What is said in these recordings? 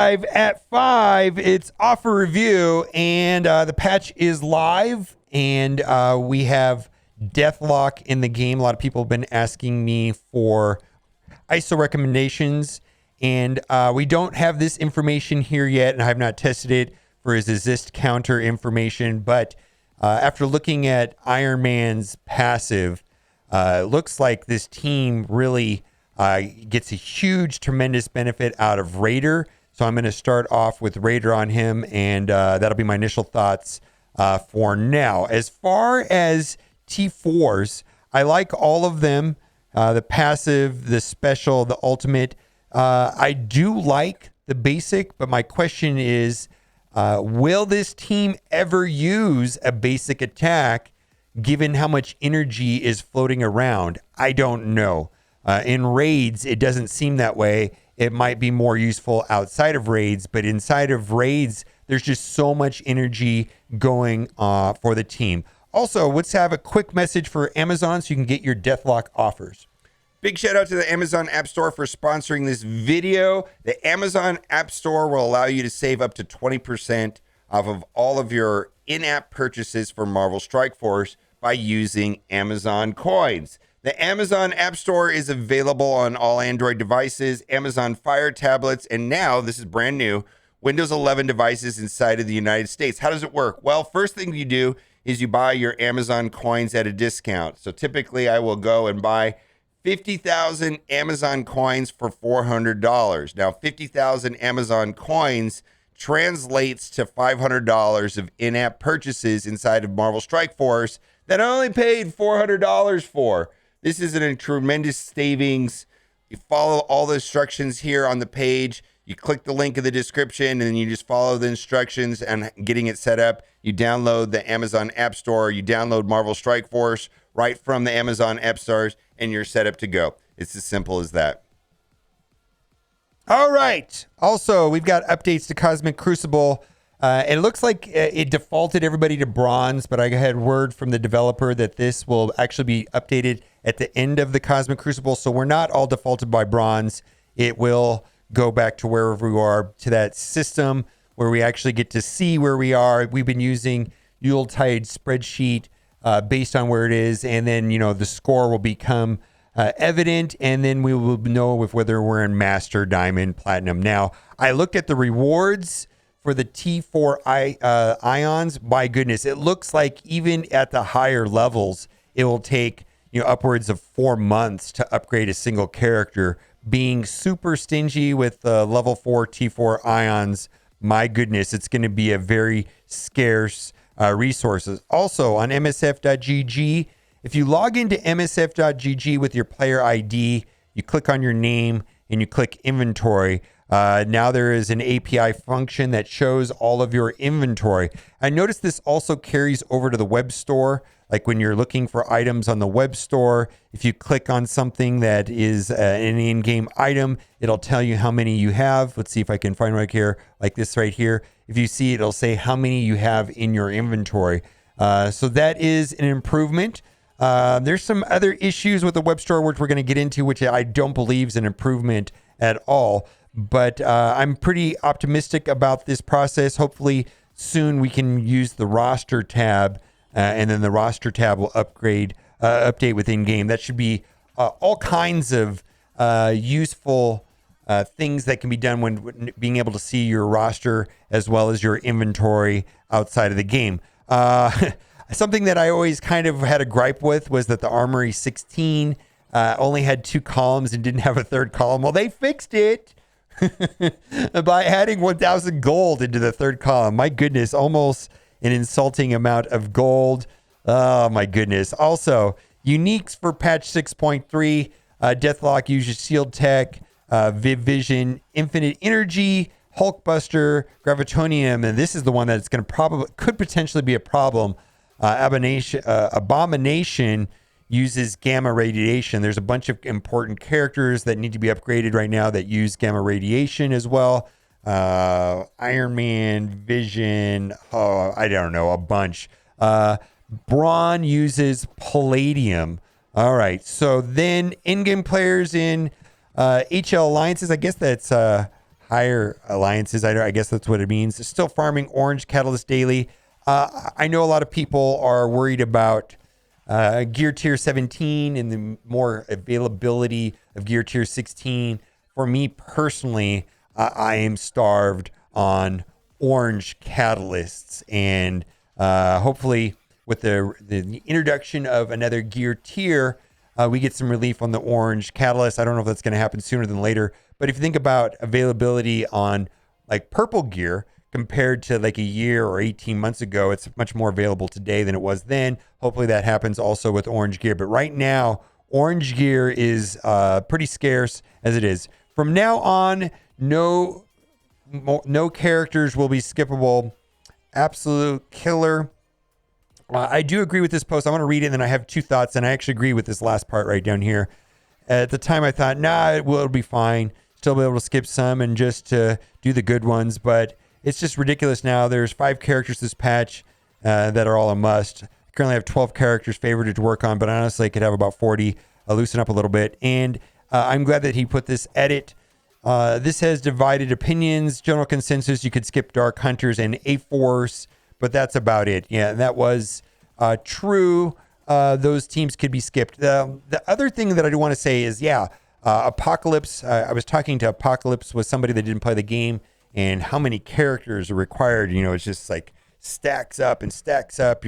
At 5, it's offer review, and the patch is live, and we have Deathlok in the game. A lot of people have been asking me for ISO recommendations, and we don't have this information here yet, and I have not tested it for his assist counter information, but after looking at Iron Man's passive, it looks like this team really gets a huge, tremendous benefit out of Raider. So I'm going to start off with Raider on him, and that'll be my initial thoughts for now. As far as T4s, I like all of them. The passive, the special, the ultimate. I do like the basic, but my question is, will this team ever use a basic attack given how much energy is floating around? I don't know. In raids, it doesn't seem that way. It might be more useful outside of raids, but inside of raids, there's just so much energy going for the team. Also, let's have a quick message for Amazon so you can get your Deathlok offers. Big shout out to the Amazon App Store for sponsoring this video. The Amazon App Store will allow you to save up to 20% off of all of your in-app purchases for Marvel Strike Force by using Amazon coins. The Amazon App Store is available on all Android devices, Amazon Fire tablets, and now, this is brand new, Windows 11 devices inside of the United States. How does it work? Well, first thing you do is you buy your Amazon coins at a discount. So typically I will go and buy 50,000 Amazon coins for $400. Now, 50,000 Amazon coins translates to $500 of in-app purchases inside of Marvel Strike Force that I only paid $400 for. This is a tremendous savings. You follow all the instructions here on the page. You click the link in the description, and then you just follow the instructions and getting it set up. You download the Amazon App Store. You download Marvel Strike Force right from the Amazon App Stores, and you're set up to go. It's as simple as that. All right. Also, we've got updates to Cosmic Crucible. It looks like it defaulted everybody to bronze, but I had word from the developer that this will actually be updated at the end of the Cosmic Crucible. So we're not all defaulted by bronze. It will go back to wherever we are, to that system where we actually get to see where we are. We've been using Yuletide spreadsheet based on where it is. And then, the score will become evident, and then we will know if whether we're in Master, Diamond, Platinum. Now, I looked at the rewards for the T4 ions. My goodness, it looks like even at the higher levels, it will take upwards of 4 months to upgrade a single character. Being super stingy with level 4 T4 ions, my goodness, it's going to be a very scarce resources. Also on MSF.gg, if you log into MSF.gg with your player ID, you click on your name and you click inventory. Now there is an API function that shows all of your inventory. I noticed this also carries over to the web store. Like when you're looking for items on the web store, if you click on something that is an in-game item, it'll tell you how many you have. Let's see if I can find right here, like this right here. If you see, it'll say how many you have in your inventory. So that is an improvement. There's some other issues with the web store, which we're going to get into, which I don't believe is an improvement at all. But I'm pretty optimistic about this process. Hopefully soon we can use the roster tab, and then the roster tab will update within game. That should be all kinds of useful things that can be done when being able to see your roster as well as your inventory outside of the game. Something that I always kind of had a gripe with was that the Armory 16 only had 2 columns and didn't have a 3rd column. Well, they fixed it by adding 1,000 gold into the 3rd column. My goodness, almost an insulting amount of gold. Oh, my goodness. Also, uniques for patch 6.3. Deathlok uses Shield Tech, Viv Vision, Infinite Energy, Hulkbuster, Gravitonium, and this is the one that's going to could potentially be a problem. Abomination uses gamma radiation. There's a bunch of important characters that need to be upgraded right now that use gamma radiation as well. Iron Man, Vision, I don't know, a bunch. Brawn uses palladium. All right, so then in-game players in HL Alliances, I guess that's higher alliances. I guess that's what it means. Still farming orange catalyst daily. I know a lot of people are worried about gear tier 17 and the more availability of gear tier 16. For me personally, I am starved on orange catalysts, and hopefully with the introduction of another gear tier, we get some relief on the orange catalyst. I don't know if that's going to happen sooner than later, but if you think about availability on like purple gear compared to like a year or 18 months ago, it's much more available today than it was then. Hopefully that happens also with orange gear. But right now, orange gear is pretty scarce as it is. From now on, no characters will be skippable. Absolute killer. I do agree with this post. I want to read it, and then I have two thoughts, and I actually agree with this last part right down here. At the time, I thought, it'll be fine. Still be able to skip some and just do the good ones, but it's just ridiculous now. There's 5 characters this patch that are all a must. I currently have 12 characters favorited to work on, but honestly, I could have about 40. I'll loosen up a little bit, and I'm glad that he put this edit. This has divided opinions. General consensus, you could skip Dark Hunters and A-Force, but that's about it. Yeah, that was true. Those teams could be skipped. The other thing that I do want to say is, Apocalypse. I was talking to Apocalypse with somebody that didn't play the game, and how many characters are required. It's just like stacks up and stacks up.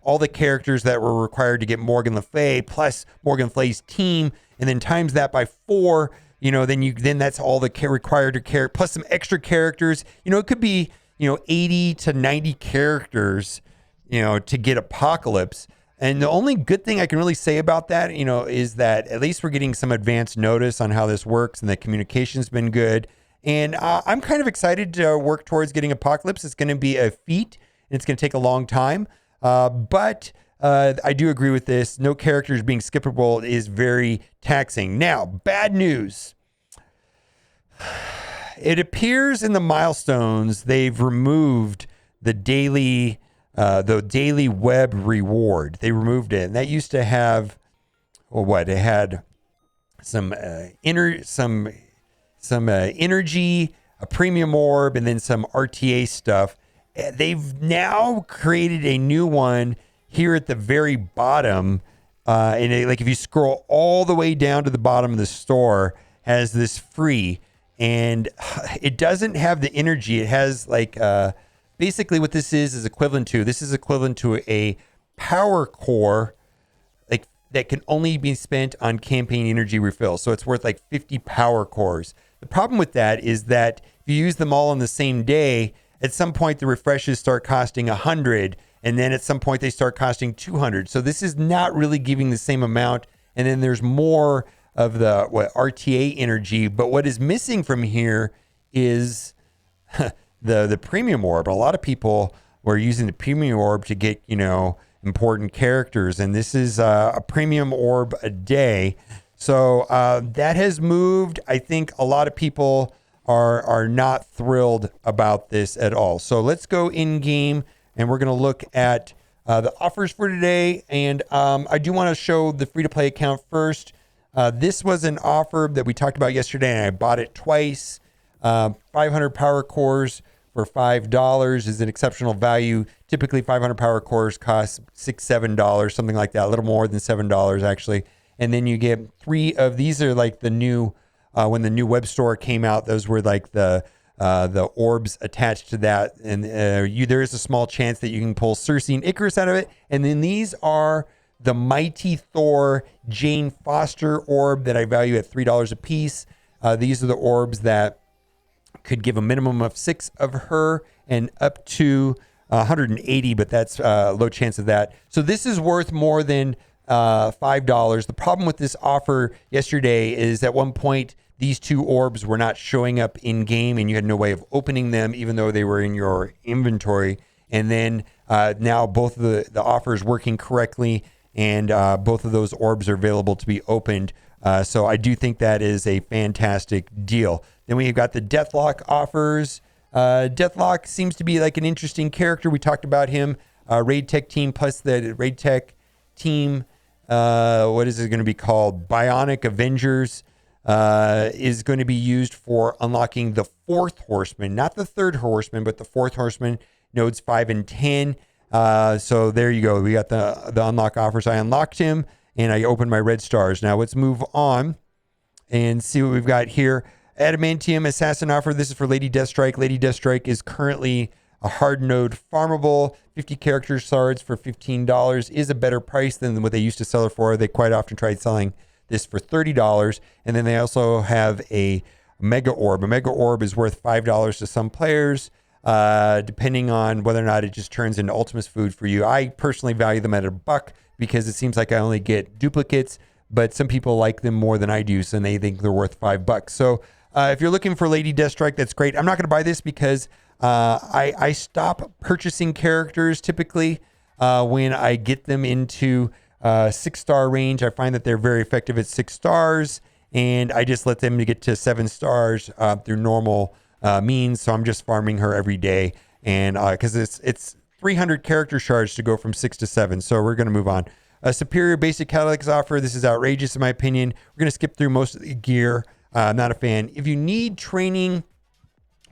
All the characters that were required to get Morgan Le Fay plus Morgan Le Fay's team, and then times that by 4. Then that's all the required to care plus some extra characters. It could be 80 to 90 characters, to get Apocalypse. And the only good thing I can really say about that, is that at least we're getting some advance notice on how this works, and the communication's been good. And I'm kind of excited to work towards getting Apocalypse. It's going to be a feat, and it's going to take a long time. But I do agree with this. No characters being skippable is very taxing. Now, bad news. It appears in the milestones they've removed the daily web reward. They removed it, and that used to have, it had some energy, a premium orb, and then some RTA stuff. They've now created a new one here at the very bottom, and if you scroll all the way down to the bottom of the store, has this free. And it doesn't have the energy. It has basically what this is equivalent to. This is equivalent to a power core that can only be spent on campaign energy refill. So it's worth 50 power cores. The problem with that is that if you use them all on the same day, at some point the refreshes start costing 100, and then at some point they start costing 200. So this is not really giving the same amount. And then there's more of the RTA energy, but what is missing from here is the premium orb. A lot of people were using the premium orb to get important characters, and this is a premium orb a day. So that has moved. I think a lot of people are not thrilled about this at all. So let's go in game, and we're going to look at the offers for today. And I do want to show the free-to-play account first. This was an offer that we talked about yesterday, and I bought it twice. 500 power cores for $5 is an exceptional value. Typically, 500 power cores cost $6-7, something like that, a little more than $7 actually. And then you get 3 of these. Are like the new when the new web store came out. Those were like the orbs attached to that, and there is a small chance that you can pull Circe and Icarus out of it. And then these are the Mighty Thor Jane Foster orb that I value at $3 a piece. These are the orbs that could give a minimum of 6 of her and up to 180, but that's low chance of that. So this is worth more than $5. The problem with this offer yesterday is at one point these 2 orbs were not showing up in game, and you had no way of opening them even though they were in your inventory. And then now both of the offers working correctly, and both of those orbs are available to be opened. So I do think that is a fantastic deal. Then we've got the Deathlok offers. Deathlok seems to be like an interesting character. We talked about him. Raid Tech team plus the Raid Tech team. What is it going to be called? Bionic Avengers is going to be used for unlocking the fourth horseman, not the third horseman, but the fourth horseman, nodes 5 and 10. So there you go. We got the unlock offers. I unlocked him and I opened my red stars. Now let's move on and see what we've got here. Adamantium Assassin offer. This is for Lady Deathstrike. Lady Deathstrike is currently a hard node farmable. 50 character shards for $15 is a better price than what they used to sell her for. They quite often tried selling this for $30. And then they also have a mega orb. A mega orb is worth $5 to some players, depending on whether or not it just turns into Ultimus food for you. I personally value them at $1 because it seems like I only get duplicates, but some people like them more than I do, so they think they're worth $5. So if you're looking for Lady Deathstrike, that's great. I'm not going to buy this because I stop purchasing characters typically when I get them into 6-star range. I find that they're very effective at 6 stars, and I just let them get to 7 stars through normal means. So I'm just farming her every day, and because it's 300 character shards to go from 6 to 7. So we're going to move on. A superior basic catalytics offer. This is outrageous in my opinion. We're going to skip through most of the gear. I'm not a fan. If you need training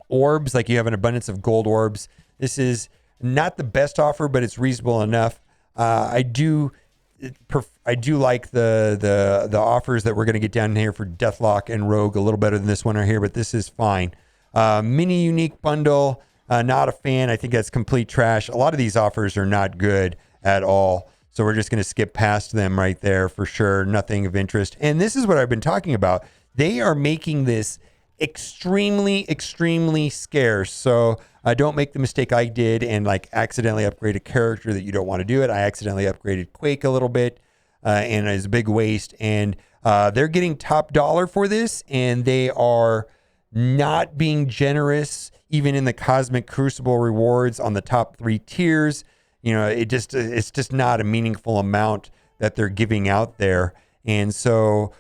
orbs, like you have an abundance of gold orbs, this is not the best offer, but it's reasonable enough. I do like the offers that we're going to get down here for Deathlok and Rogue a little better than this one right here, but this is fine. Mini unique bundle, not a fan. I think that's complete trash. A lot of these offers are not good at all. So we're just going to skip past them right there for sure. Nothing of interest. And this is what I've been talking about. They are making this extremely, extremely scarce. So don't make the mistake I did and like accidentally upgrade a character that you don't want to do it. I accidentally upgraded Quake a little bit and it's a big waste. And they're getting top dollar for this, and they are not being generous even in the Cosmic Crucible rewards on the top 3 tiers. You know, it's just not a meaningful amount that they're giving out there. And so,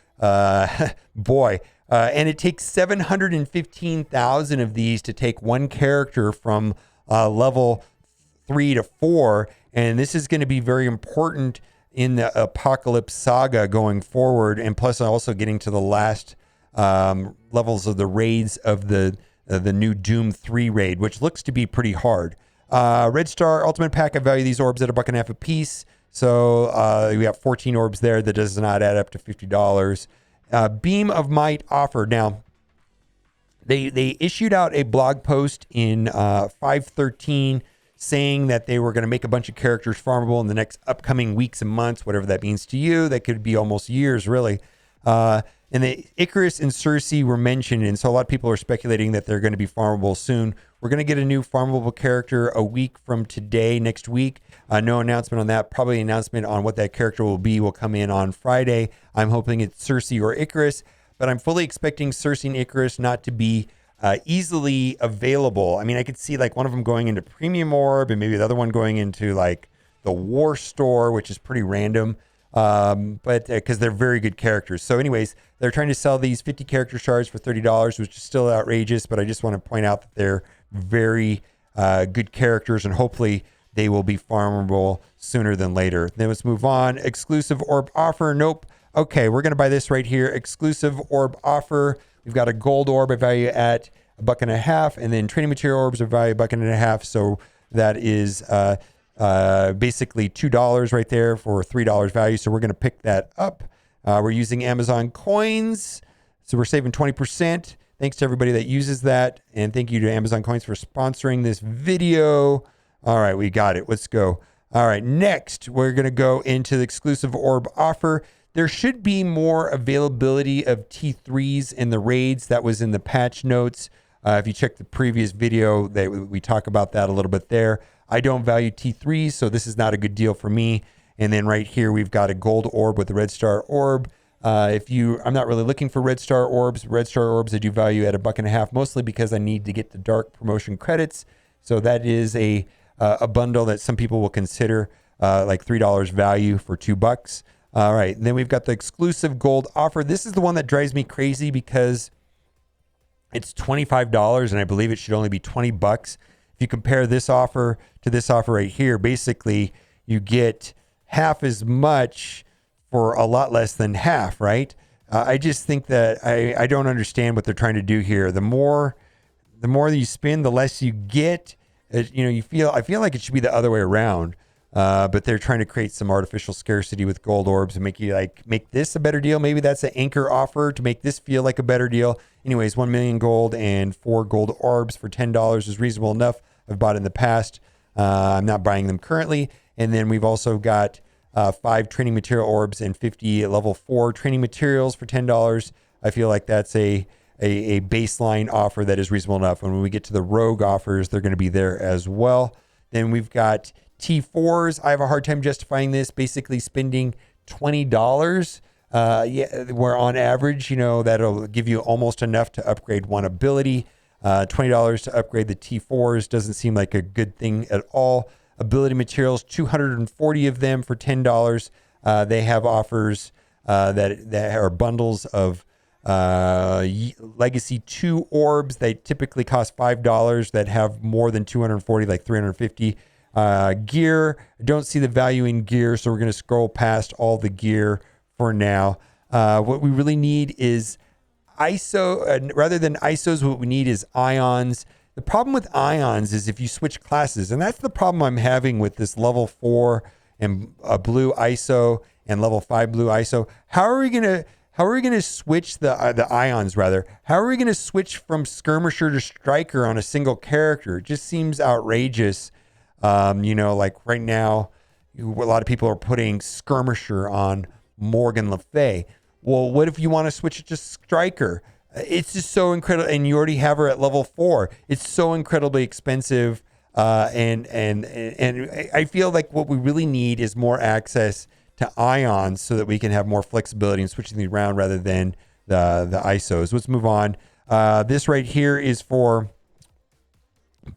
boy, and it takes 715,000 of these to take one character from level 3 to 4. And this is going to be very important in the Apocalypse Saga going forward. And plus also getting to the last levels of the raids of the new Doom 3 raid, which looks to be pretty hard. Red Star Ultimate Pack, I value these orbs at $1.50 a piece. So we have 14 orbs there. That does not add up to $50. Beam of Might offer. Now, they issued out a blog post in 5/13 saying that they were going to make a bunch of characters farmable in the next upcoming weeks and months, whatever that means to you. That could be almost years, really. And the Icarus and Circe were mentioned, and so a lot of people are speculating that they're going to be farmable soon. We're going to get a new farmable character a week from today, next week. No announcement on that. Probably an announcement on what that character will be will come in on Friday. I'm hoping it's Circe or Icarus, but I'm fully expecting Circe and Icarus not to be easily available. I mean, I could see like one of them going into Premium Orb and maybe the other one going into like the War Store, which is pretty random. But because they're very good characters. So anyways, they're trying to sell these 50 character shards for $30, which is still outrageous, but I just want to point out that they're very good characters, and hopefully they will be farmable sooner than later. Then let's move on. Exclusive orb offer. Nope. Okay, we're going to buy this right here. Exclusive orb offer. We've got a gold orb of value at $1.50, and then training material orbs of value $1.50. So that is basically $2 right there for $3 value. So we're going to pick that up. We're using Amazon coins, so we're saving 20%. Thanks to everybody that uses that, and thank you to Amazon Coins for sponsoring this video. All right, we got it. Let's go. All right, next we're going to go into the exclusive orb offer. There should be more availability of T3s in the raids. That was in the patch notes. If you check the previous video, we talk about that a little bit there. I don't value T3s, so this is not a good deal for me. And then right here, we've got a gold orb with the red star orb. I'm not really looking for red star orbs. Red star orbs I do value at $1.50, mostly because I need to get the dark promotion credits. So that is a bundle that some people will consider like $3 value for $2. All right, and then we've got the exclusive gold offer. This is the one that drives me crazy because it's $25, and I believe it should only be $20. If you compare this offer to this offer right here, basically you get half as much for a lot less than half, right? I just think that I don't understand what they're trying to do here. The more the more that you spend, the less you get. I feel like it should be the other way around. But they're trying to create some artificial scarcity with gold orbs and make this a better deal. Maybe that's an anchor offer to make this feel like a better deal. Anyways, 1 million gold and 4 gold orbs for $10 is reasonable enough. I've bought in the past. I'm not buying them currently. And then we've also got 5 training material orbs and 50 level 4 training materials for $10. I feel like that's a baseline offer that is reasonable enough. And when we get to the rogue offers, they're going to be there as well. Then we've got T4s. I have a hard time justifying this. Basically spending $20. Where on average, that'll give you almost enough to upgrade one ability. $20 to upgrade the T4s doesn't seem like a good thing at all. Ability materials, 240 of them for $10. They have offers that are bundles of Legacy 2 orbs. They typically cost $5 that have more than 240, like 350. Gear, I don't see the value in gear, so we're going to scroll past all the gear for now. What we really need is ISO, rather than ISOs, what we need is ions. The problem with ions is if you switch classes, and that's the problem I'm having with this level 4 and blue ISO and level 5 blue ISO. How are we going to switch the ions rather? How are we going to switch from skirmisher to striker on a single character? It just seems outrageous. Like right now, a lot of people are putting skirmisher on Morgan Le Fay. Well, what if you want to switch it to striker? It's just so incredible, and you already have her at level 4. It's so incredibly expensive, and I feel like what we really need is more access to ions so that we can have more flexibility in switching these around rather than the ISOs. Let's move on. This right here is for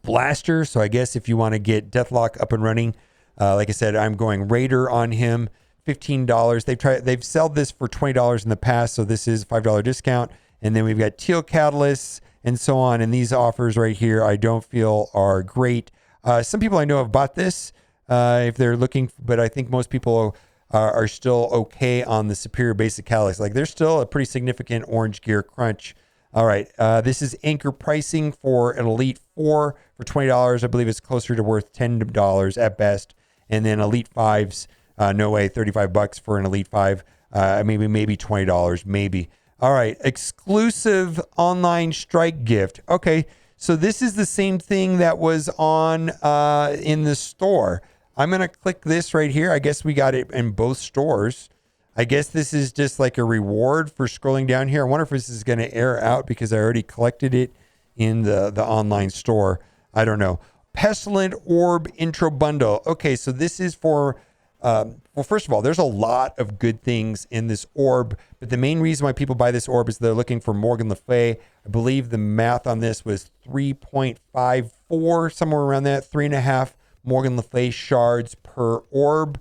Blaster. So I guess if you want to get Deathlok up and running, like I said, I'm going Raider on him. $15. They've sold this for $20 in the past, so this is a $5 discount. And then we've got Teal Catalysts and so on. And these offers right here, I don't feel are great. Some people I know have bought this if they're looking, but I think most people are still okay on the Superior Basic Catalyst. Like there's still a pretty significant orange gear crunch. All right, this is anchor pricing for an Elite 4 for $20. I believe it's closer to worth $10 at best. And then Elite 5s, no way, $35 for an Elite 5. Maybe $20, maybe. All right, exclusive online strike gift. Okay, so this is the same thing that was on in the store. I'm going to click this right here. I guess we got it in both stores. I guess this is just like a reward for scrolling down here. I wonder if this is going to air out because I already collected it in the online store. I don't know. Pestilent Orb Intro Bundle. Okay, so this is for, first of all, there's a lot of good things in this orb, but the main reason why people buy this orb is they're looking for Morgan Le Fay. I believe the math on this was 3.54, somewhere around that, 3.5 Morgan Le Fay shards per orb.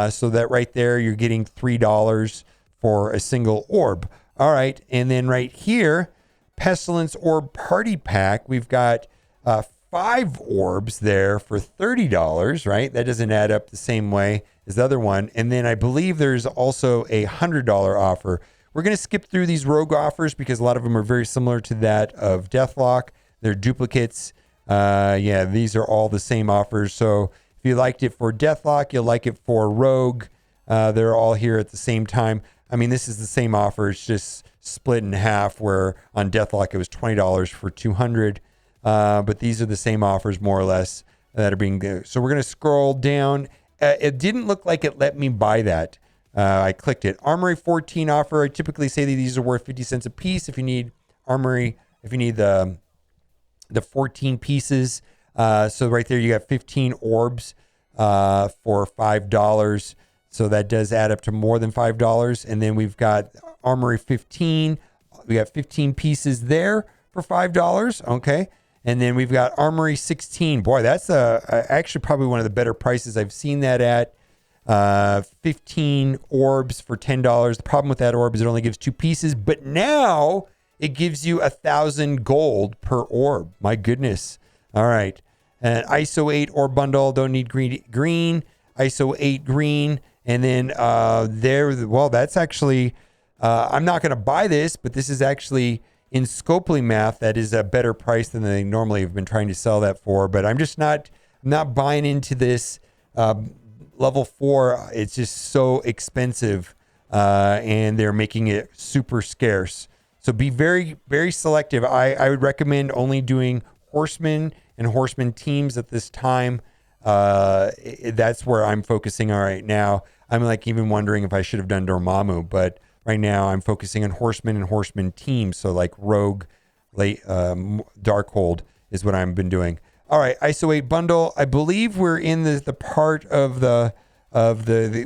So that right there, you're getting $3 for a single orb. All right. And then right here, Pestilence Orb Party Pack, we've got 5 orbs there for $30, right? That doesn't add up the same way as the other one. And then I believe there's also a $100 offer. We're going to skip through these rogue offers because a lot of them are very similar to that of Deathlok. They're duplicates. These are all the same offers. So if you liked it for Deathlok, you'll like it for Rogue. They're all here at the same time. I mean, this is the same offer. It's just split in half, where on Deathlok it was $20 for $200. But these are the same offers, more or less, that are being there. So we're going to scroll down. It didn't look like it let me buy that. I clicked it. Armory 14 offer. I typically say that these are worth 50 cents a piece. If you need Armory, if you need the 14 pieces. So right there, you got 15 orbs for $5. So that does add up to more than $5. And then we've got Armory 15. We got 15 pieces there for $5. Okay. And then we've got Armory 16. Boy, that's actually probably one of the better prices I've seen that at. 15 orbs for $10. The problem with that orb is it only gives 2 pieces, but now it gives you 1,000 gold per orb. My goodness. All right. And ISO-8 orb bundle. Don't need green. ISO-8 green. And then that's actually, I'm not going to buy this, but this is actually in Scopely math, that is a better price than they normally have been trying to sell that for. But I'm just not buying into this level 4. It's just so expensive, and they're making it super scarce. So be very, very selective. I would recommend only doing horsemen and horseman teams at this time. That's where I'm focusing on right now. I'm like even wondering if I should have done Dormammu, but right now I'm focusing on horsemen and horseman teams. So like Rogue, Darkhold is what I've been doing. All right, ISO-8 bundle. I believe we're in the part of the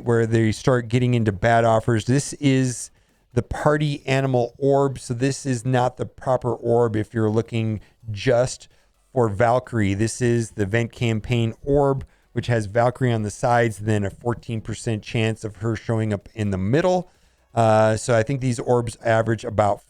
where they start getting into bad offers. This is the party animal orb. So this is not the proper orb if you're looking just for Valkyrie. This is the event campaign orb, which has Valkyrie on the sides, then a 14% chance of her showing up in the middle. So I think these orbs average about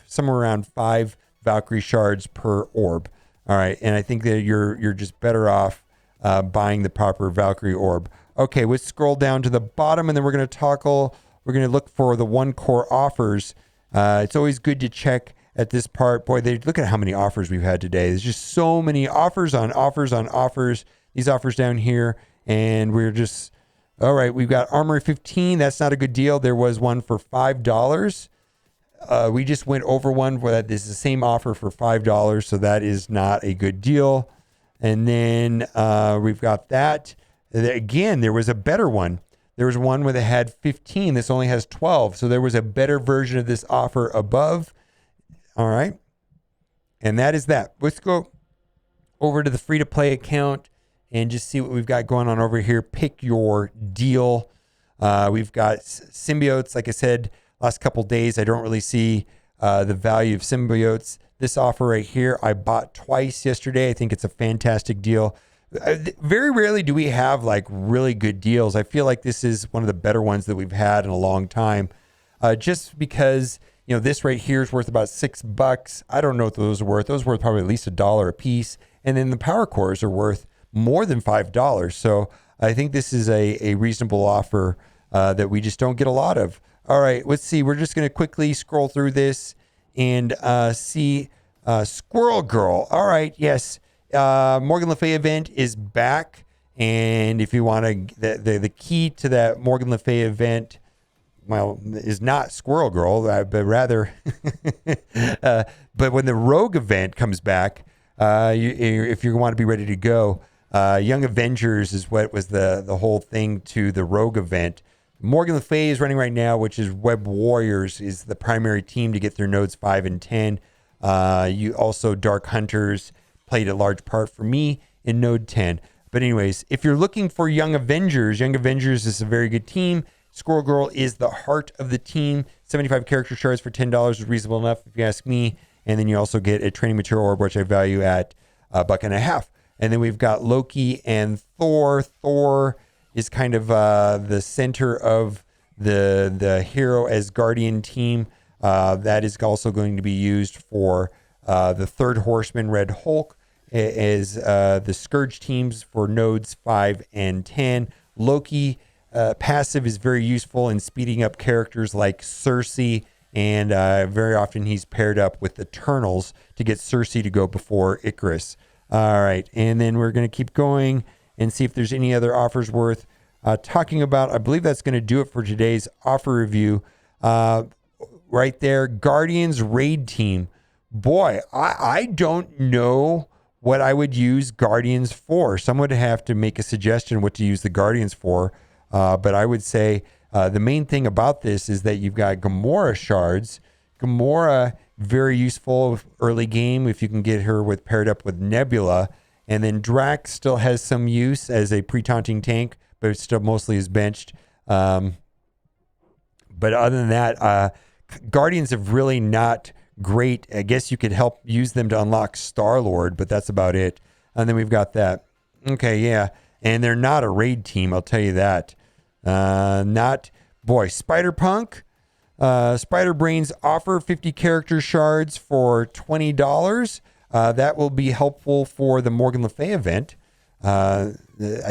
somewhere around 5 Valkyrie shards per orb. All right, and I think that you're just better off buying the proper Valkyrie orb. Okay, let's scroll down to the bottom, and then we're going to look for the one core offers. It's always good to check at this part. Boy, look at how many offers we've had today. There's just so many offers on offers on offers. These offers down here, and we're just, all right, we've got Armory 15. That's not a good deal. There was one for $5. We just went over one where this is the same offer for $5, so that is not a good deal. And then we've got that. Again, there was a better one. There was one where they had 15. This only has 12. So there was a better version of this offer above. All right. And that is that. Let's go over to the free-to-play account and just see what we've got going on over here. Pick your deal. We've got symbiotes. Like I said, last couple days, I don't really see the value of symbiotes. This offer right here, I bought twice yesterday. I think it's a fantastic deal. Very rarely do we have like really good deals. I feel like this is one of the better ones that we've had in a long time. Just because, this right here is worth about $6. I don't know what those are worth. Those are worth probably at least $1 a piece. And then the power cores are worth more than $5. So I think this is a reasonable offer that we just don't get a lot of. All right, let's see. We're just going to quickly scroll through this and see Squirrel Girl. All right, yes. Morgan Le Fay event is back. And if you want to, the key to that Morgan Le Fay event, well, is not Squirrel Girl, but rather, but when the Rogue event comes back, if you want to be ready to go, Young Avengers is what was the whole thing to the Rogue event. Morgan Le Fay is running right now, which is Web Warriors is the primary team to get their nodes 5 and 10. You also Dark Hunters played a large part for me in node 10. But anyways, if you're looking for Young Avengers is a very good team. Squirrel Girl is the heart of the team. 75 character shards for $10 is reasonable enough if you ask me. And then you also get a training material orb, which I value at $1.50. And then we've got Loki and Thor. Thor is kind of the center of the hero as guardian team. That is also going to be used for the third horseman, Red Hulk, as the Scourge teams for nodes 5 and 10. Loki passive is very useful in speeding up characters like Cersei, and very often he's paired up with Eternals to get Cersei to go before Icarus. All right, and then we're going to keep going and see if there's any other offers worth talking about. I believe that's going to do it for today's offer review. Right there, Guardians Raid Team. Boy, I don't know what I would use Guardians for. Someone would have to make a suggestion what to use the Guardians for. But I would say the main thing about this is that you've got Gamora shards. Gamora, very useful early game if you can get her paired up with Nebula. And then Drax still has some use as a pre-taunting tank, but it still mostly is benched. But other than that, Guardians have really not great. I guess you could help use them to unlock Star-Lord, but that's about it. And then we've got that. Okay, yeah. And they're not a raid team, I'll tell you that. Spider-Punk. Spider Brains offer 50 character shards for $20. That will be helpful for the Morgan Le Fay event. I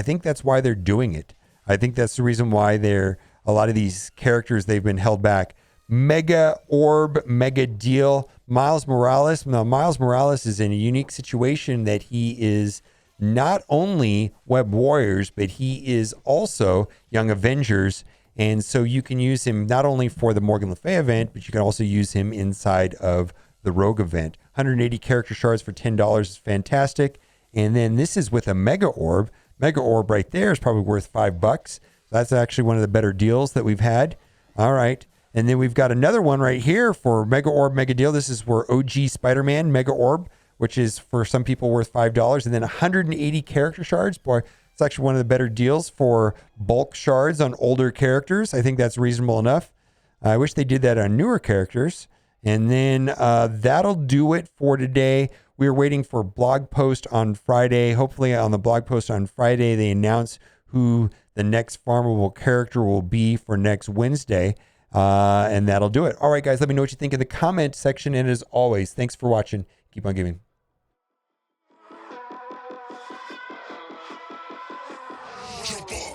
think that's why they're doing it. I think that's the reason why a lot of these characters, they've been held back. mega orb, mega deal. Miles Morales. Now, Miles Morales is in a unique situation that he is not only Web Warriors, but he is also Young Avengers. And so you can use him not only for the Morgan Le Fay event, but you can also use him inside of the Rogue event. 180 character shards for $10 is fantastic. And then this is with a Mega Orb. Mega Orb right there is probably worth $5. That's actually one of the better deals that we've had. All right. And then we've got another one right here for Mega Orb, Mega Deal. This is for OG Spider-Man Mega Orb, which is for some people worth $5. And then 180 character shards. Boy, it's actually one of the better deals for bulk shards on older characters. I think that's reasonable enough. I wish they did that on newer characters. And then that'll do it for today. We are waiting for blog post on Friday. Hopefully on the blog post on Friday, they announce who the next farmable character will be for next Wednesday. And that'll do it. All right, guys, let me know what you think in the comment section. And as always, thanks for watching. Keep on giving. Jump on.